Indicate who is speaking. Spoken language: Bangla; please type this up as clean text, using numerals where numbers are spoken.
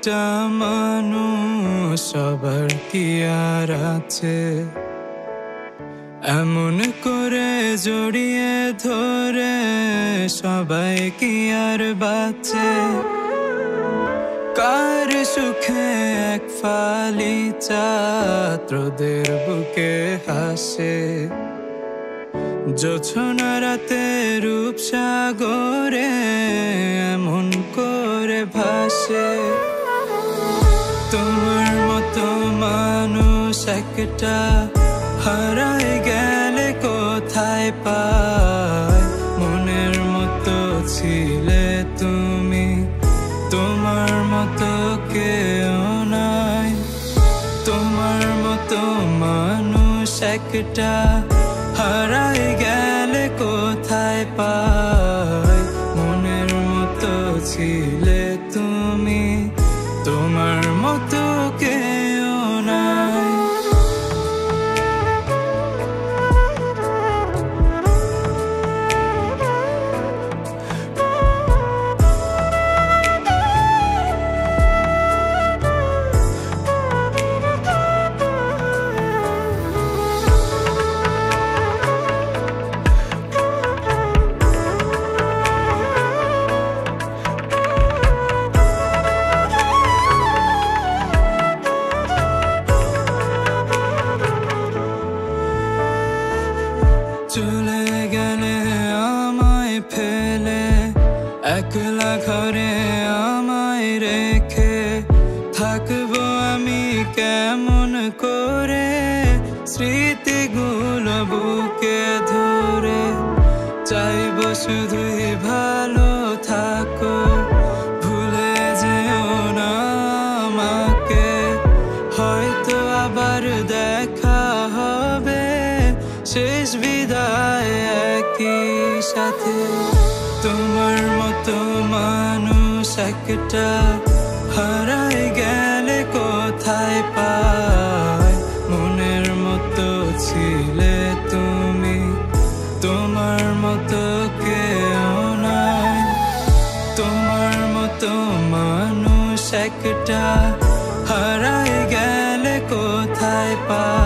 Speaker 1: একটা মানুষ সবার কি আর আছে, এমন করে জড়িয়ে ধরে সবাই কি আর বাঁচে। কার সুখে এক ফালি ছাত্রদের বুকে হাসে, জোছনা রাতে রূপসাগরে এমন করে ভাসে। তোমার মতো মানুষ একটা হারাই গেলে কোথায় পায়, মনের মতো ছিলে তুমি, তোমার মতো কেউ নাই। তোমার মতো মানুষ একটা হারাই গেলে কোথায় পায়, মনের মতো ছিলে তুমি, তোমার মতো কেউ নাই। চলে গেলে আমায় ফেলে একলা ঘরে আমায় রেখে, থাকবো আমি কেমন করে স্মৃতিগুলো বুকে ধরে। চাইবো শুধুই ভালো থাকো, ভুলে যেও না আমাকে, হয়তো আবার দেখা হবে শেষ বিদায় একই সাথে। তোমার মতো মানুষ একটা হারাই গেলে কোথায় পায়, মনের মতো ছিলে তুমি, তোমার মতো কেউ নাই। তোমার মতো মানুষ একটা হারাই গেলে কোথায় পায়।